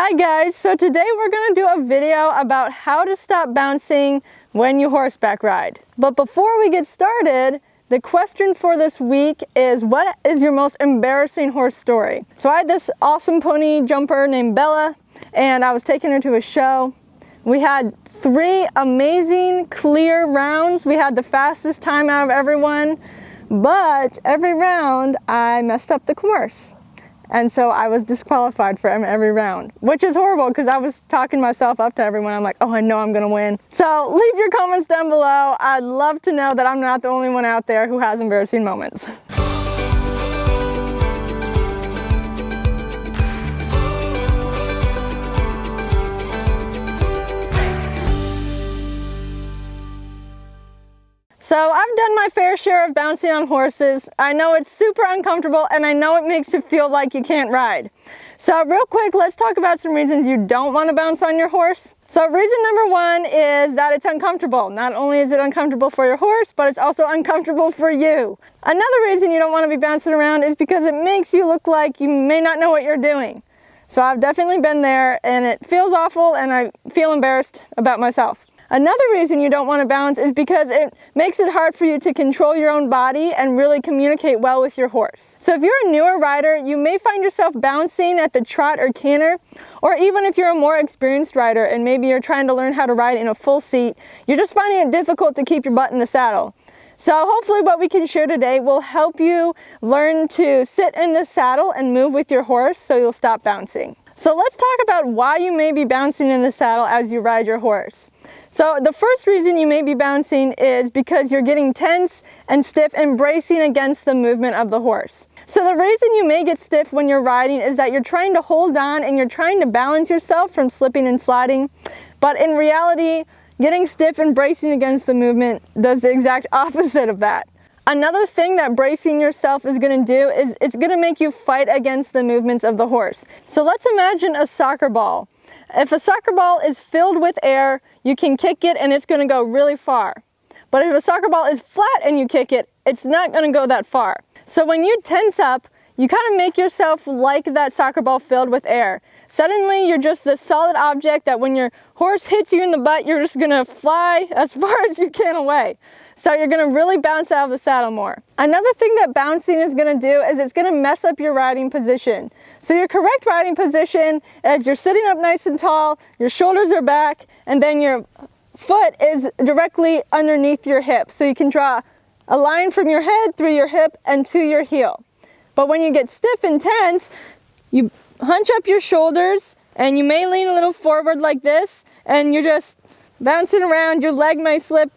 Hi guys, so today we're going to do a video about how to stop bouncing when you horseback ride. But before we get started, the question for this week is, what is your most embarrassing horse story? So I had this awesome pony jumper named Bella, and I was taking her to a show. We had 3 amazing clear rounds. We had the fastest time out of everyone, but every round I messed up the course. And so I was disqualified from every round, which is horrible because I was talking myself up to everyone. I'm like, oh, I know I'm gonna win. So leave your comments down below. I'd love to know that I'm not the only one out there who has embarrassing moments. So I've done my fair share of bouncing on horses. I know it's super uncomfortable and I know it makes you feel like you can't ride. So real quick, let's talk about some reasons you don't want to bounce on your horse. So reason number 1 is that it's uncomfortable. Not only is it uncomfortable for your horse, but it's also uncomfortable for you. Another reason you don't want to be bouncing around is because it makes you look like you may not know what you're doing. So I've definitely been there and it feels awful and I feel embarrassed about myself. Another reason you don't want to bounce is because it makes it hard for you to control your own body and really communicate well with your horse. So if you're a newer rider, you may find yourself bouncing at the trot or canter, or even if you're a more experienced rider and maybe you're trying to learn how to ride in a full seat, you're just finding it difficult to keep your butt in the saddle. So hopefully what we can share today will help you learn to sit in the saddle and move with your horse so you'll stop bouncing. So let's talk about why you may be bouncing in the saddle as you ride your horse. So the first reason you may be bouncing is because you're getting tense and stiff and bracing against the movement of the horse. So the reason you may get stiff when you're riding is that you're trying to hold on and you're trying to balance yourself from slipping and sliding. But in reality, getting stiff and bracing against the movement does the exact opposite of that. Another thing that bracing yourself is going to do is it's going to make you fight against the movements of the horse. So let's imagine a soccer ball. If a soccer ball is filled with air, you can kick it and it's going to go really far. But if a soccer ball is flat and you kick it, it's not going to go that far. So when you tense up, you kind of make yourself like that soccer ball filled with air. Suddenly you're just this solid object that when your horse hits you in the butt, you're just gonna fly as far as you can away. So you're gonna really bounce out of the saddle more. Another thing that bouncing is gonna do is it's gonna mess up your riding position. So your correct riding position is you're sitting up nice and tall, your shoulders are back, and then your foot is directly underneath your hip. So you can draw a line from your head through your hip and to your heel. But when you get stiff and tense, you hunch up your shoulders and you may lean a little forward like this and you're just bouncing around. Your leg may slip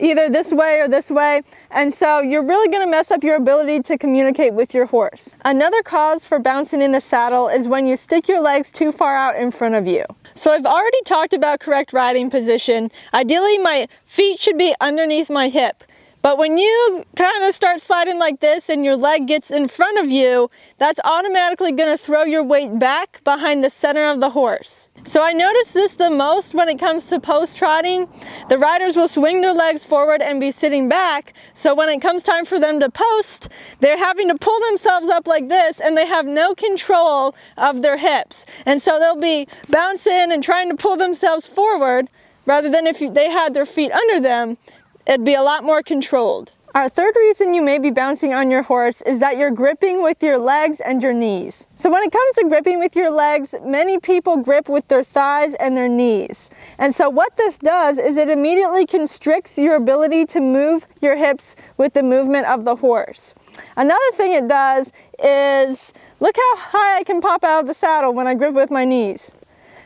either this way or this way, and so you're really going to mess up your ability to communicate with your horse. Another cause for bouncing in the saddle is when you stick your legs too far out in front of you. So I've already talked about correct riding position. Ideally my feet should be underneath my hip. But when you kind of start sliding like this and your leg gets in front of you, that's automatically going to throw your weight back behind the center of the horse. So I notice this the most when it comes to post trotting. The riders will swing their legs forward and be sitting back. So when it comes time for them to post, they're having to pull themselves up like this and they have no control of their hips. And so they'll be bouncing and trying to pull themselves forward rather than if they had their feet under them. It'd be a lot more controlled. Our third reason you may be bouncing on your horse is that you're gripping with your legs and your knees. So when it comes to gripping with your legs, many people grip with their thighs and their knees. And so what this does is it immediately constricts your ability to move your hips with the movement of the horse. Another thing it does is, look how high I can pop out of the saddle when I grip with my knees.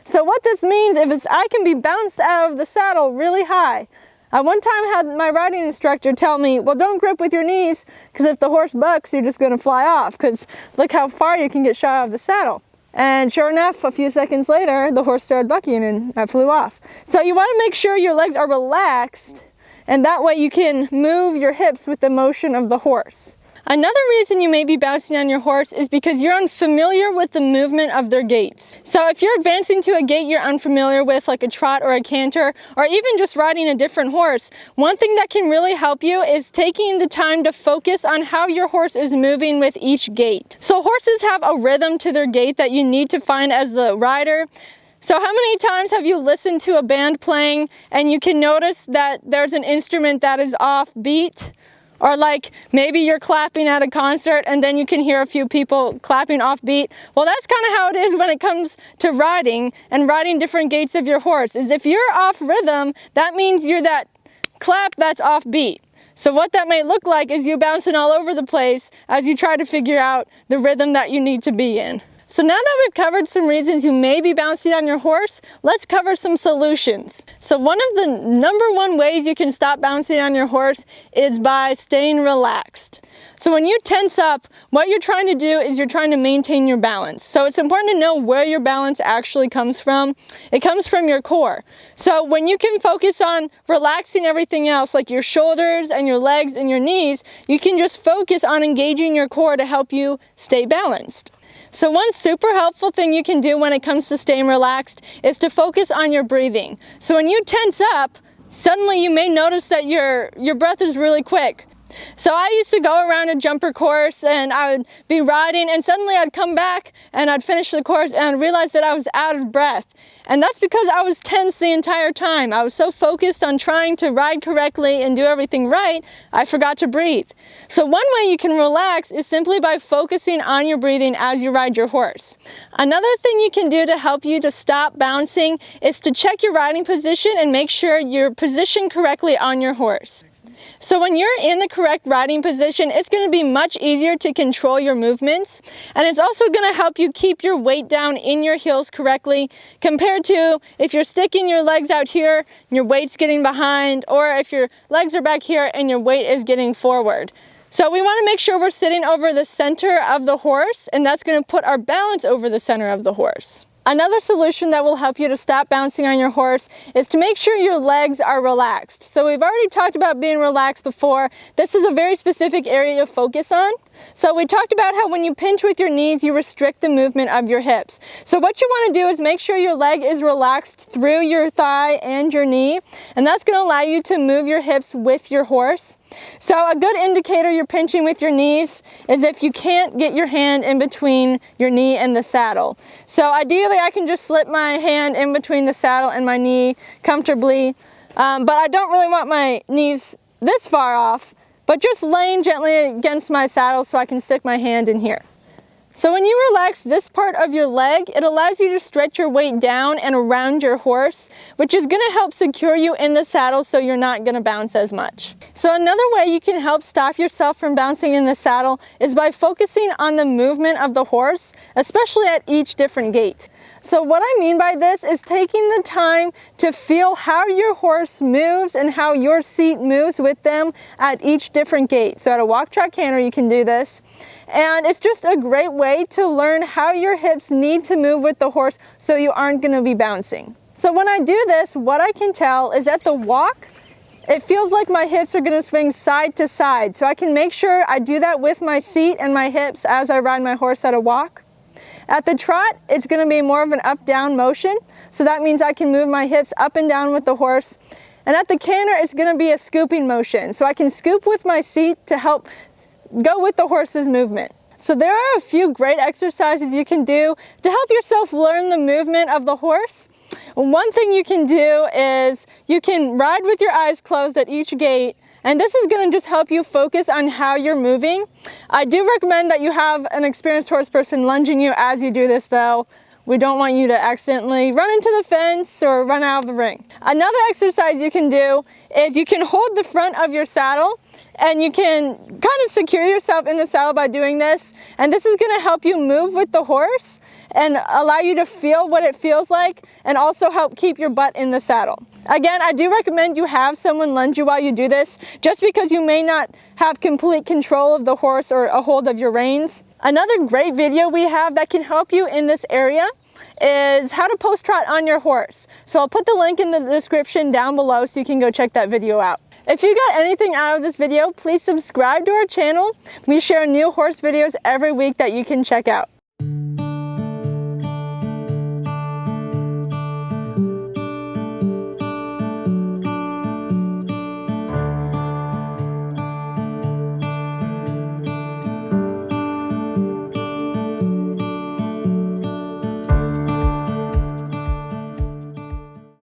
So what this means is I can be bounced out of the saddle really high. I one time had my riding instructor tell me, well, don't grip with your knees because if the horse bucks, you're just going to fly off because look how far you can get shot out of the saddle. And sure enough, a few seconds later, the horse started bucking and I flew off. So you want to make sure your legs are relaxed and that way you can move your hips with the motion of the horse. Another reason you may be bouncing on your horse is because you're unfamiliar with the movement of their gaits. So if you're advancing to a gait you're unfamiliar with, like a trot or a canter, or even just riding a different horse, one thing that can really help you is taking the time to focus on how your horse is moving with each gait. So horses have a rhythm to their gait that you need to find as the rider. So how many times have you listened to a band playing and you can notice that there's an instrument that is off beat? Or like maybe you're clapping at a concert and then you can hear a few people clapping off beat. Well, that's kind of how it is when it comes to riding and riding different gaits of your horse. Is if you're off rhythm, that means you're that clap that's off beat. So what that may look like is you bouncing all over the place as you try to figure out the rhythm that you need to be in. So now that we've covered some reasons you may be bouncing on your horse, let's cover some solutions. So one of the #1 ways you can stop bouncing on your horse is by staying relaxed. So when you tense up, what you're trying to do is you're trying to maintain your balance. So it's important to know where your balance actually comes from. It comes from your core. So when you can focus on relaxing everything else, like your shoulders and your legs and your knees, you can just focus on engaging your core to help you stay balanced. So one super helpful thing you can do when it comes to staying relaxed is to focus on your breathing. So when you tense up, suddenly you may notice that your breath is really quick. So I used to go around a jumper course and I would be riding and suddenly I'd come back and I'd finish the course and I'd realize that I was out of breath. And that's because I was tense the entire time. I was so focused on trying to ride correctly and do everything right, I forgot to breathe. So one way you can relax is simply by focusing on your breathing as you ride your horse. Another thing you can do to help you to stop bouncing is to check your riding position and make sure you're positioned correctly on your horse. So when you're in the correct riding position, it's going to be much easier to control your movements, and it's also going to help you keep your weight down in your heels correctly compared to if you're sticking your legs out here and your weight's getting behind, or if your legs are back here and your weight is getting forward. So we want to make sure we're sitting over the center of the horse, and that's going to put our balance over the center of the horse. Another solution that will help you to stop bouncing on your horse is to make sure your legs are relaxed. So we've already talked about being relaxed before. This is a very specific area to focus on. So we talked about how when you pinch with your knees, you restrict the movement of your hips. So what you want to do is make sure your leg is relaxed through your thigh and your knee, and that's going to allow you to move your hips with your horse. So a good indicator you're pinching with your knees is if you can't get your hand in between your knee and the saddle. So ideally I can just slip my hand in between the saddle and my knee comfortably, but I don't really want my knees this far off, but just laying gently against my saddle so I can stick my hand in here. So when you relax this part of your leg, it allows you to stretch your weight down and around your horse, which is going to help secure you in the saddle so you're not going to bounce as much. So another way you can help stop yourself from bouncing in the saddle is by focusing on the movement of the horse, especially at each different gait. So what I mean by this is taking the time to feel how your horse moves and how your seat moves with them at each different gait. So at a walk, trot, canter, you can do this. And it's just a great way to learn how your hips need to move with the horse so you aren't going to be bouncing. So when I do this, what I can tell is at the walk, it feels like my hips are going to swing side to side. So I can make sure I do that with my seat and my hips as I ride my horse at a walk. At the trot, it's going to be more of an up-down motion. So that means I can move my hips up and down with the horse. And at the canter, it's going to be a scooping motion. So I can scoop with my seat to help go with the horse's movement. So there are a few great exercises you can do to help yourself learn the movement of the horse. One thing you can do is you can ride with your eyes closed at each gait, and this is going to just help you focus on how you're moving. I do recommend that you have an experienced horse person lunging you as you do this though. We don't want you to accidentally run into the fence or run out of the ring. Another exercise you can do is you can hold the front of your saddle and you can kind of secure yourself in the saddle by doing this. And this is going to help you move with the horse and allow you to feel what it feels like and also help keep your butt in the saddle. Again, I do recommend you have someone lunge you while you do this, just because you may not have complete control of the horse or a hold of your reins. Another great video we have that can help you in this area is how to post trot on your horse. So I'll put the link in the description down below so you can go check that video out. If you got anything out of this video, please subscribe to our channel. We share new horse videos every week that you can check out.